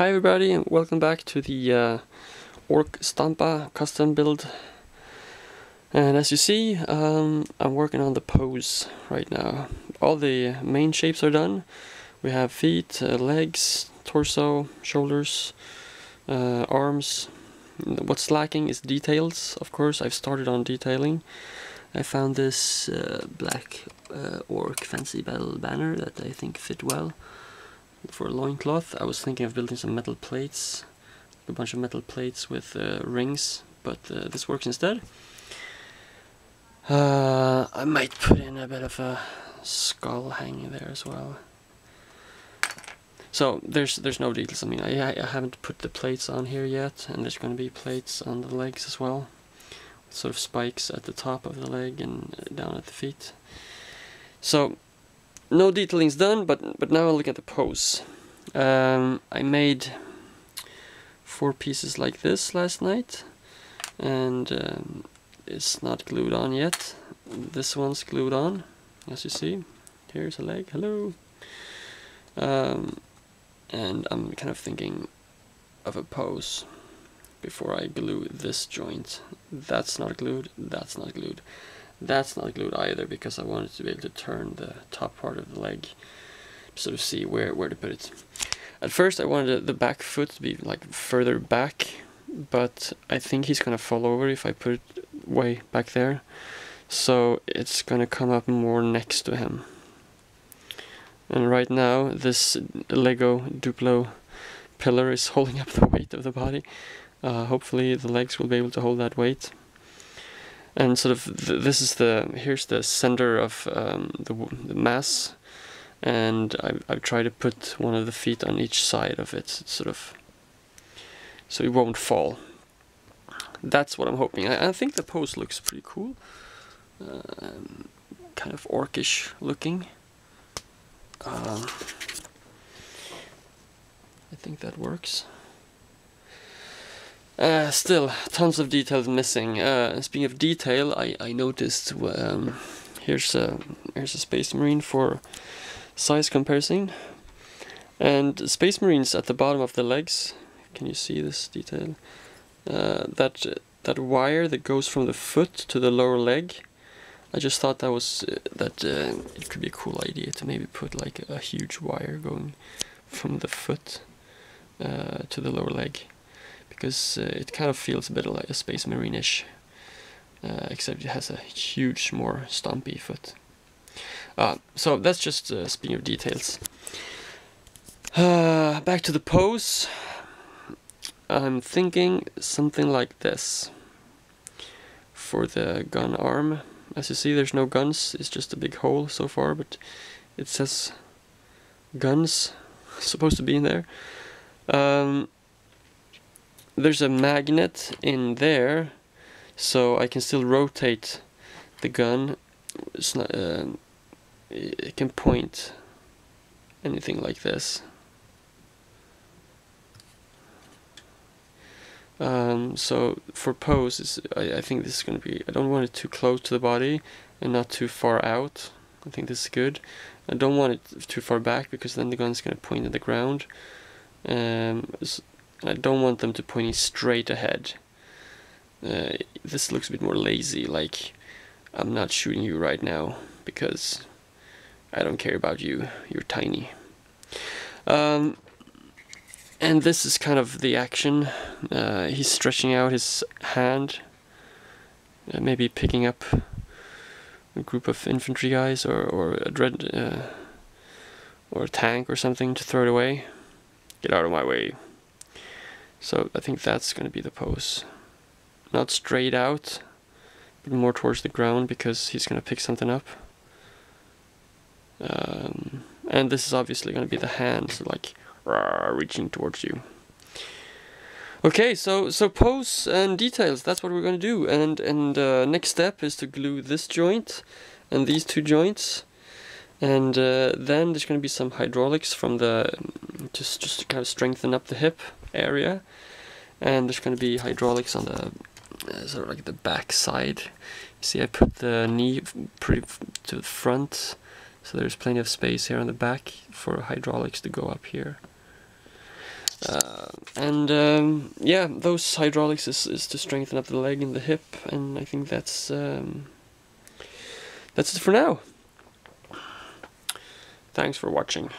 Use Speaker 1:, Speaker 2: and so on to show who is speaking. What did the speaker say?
Speaker 1: Hi everybody and welcome back to the Ork Stompa custom build. And as you see, I'm working on the pose right now. All the main shapes are done. We have feet, legs, torso, shoulders, arms. What's lacking is details, of course. I've started on detailing. I found this black orc fancy battle banner that I think fit well for a loincloth. I was thinking of building some metal plates, a bunch of metal plates with rings, but this works instead. I might put in a bit of a skull hanging there as well. So there's no details. I mean, I haven't put the plates on here yet, and there's going to be plates on the legs as well, with sort of spikes at the top of the leg and down at the feet. So no detailing's done, but now I'll look at the pose. I made 4 pieces like this last night, and it's not glued on yet. This one's glued on, as you see. Here's a leg, hello. And I'm kind of thinking of a pose before I glue this joint. That's not glued, that's not glued. That's not glued either, because I wanted to be able to turn the top part of the leg to sort of see where to put it. At first I wanted the back foot to be like further back, but I think he's gonna fall over if I put it way back there. So it's gonna come up more next to him. And right now this Lego Duplo pillar is holding up the weight of the body. Hopefully the legs will be able to hold that weight. And sort of this is here's the center of the mass, and I've tried to put one of the feet on each side of it, sort of, so it won't fall. That's what I'm hoping. I think the pose looks pretty cool, kind of orcish looking. I think that works. Still, tons of details missing. Speaking of detail, I noticed here's a Space Marine for size comparison, and Space Marines at the bottom of the legs. Can you see this detail? That wire that goes from the foot to the lower leg. I just thought that was it could be a cool idea to maybe put like a huge wire going from the foot to the lower leg. Because it kind of feels a bit like a Space Marine-ish, except it has a huge, more stompy foot. So that's just speaking of details. Back to the pose. I'm thinking something like this for the gun arm. As you see, there's no guns, it's just a big hole so far, but it says guns supposed to be in there. There's a magnet in there, so I can still rotate the gun. It's not, it can point anything like this. So for pose, I think this is going to be, I don't want it too close to the body and not too far out. I think this is good. I don't want it too far back, because then the gun's going to point at the ground. I don't want them to pointing straight ahead. This looks a bit more lazy, like I'm not shooting you right now because I don't care about you, you're tiny. And this is kind of the action. He's stretching out his hand, maybe picking up a group of infantry guys or a dread or a tank or something to throw it away. Get out of my way. So I think that's going to be the pose. Not straight out, but more towards the ground, because he's going to pick something up. And this is obviously going to be the hand, so like reaching towards you. Okay, so pose and details, that's what we're going to do. And next step is to glue this joint and these 2 joints. And then there's going to be some hydraulics from the just to kind of strengthen up the hip area, and there's going to be hydraulics on the sort of like the back side. You see, I put the knee pretty to the front, so there's plenty of space here on the back for hydraulics to go up here. Yeah, those hydraulics is to strengthen up the leg and the hip, and I think that's it for now. Thanks for watching.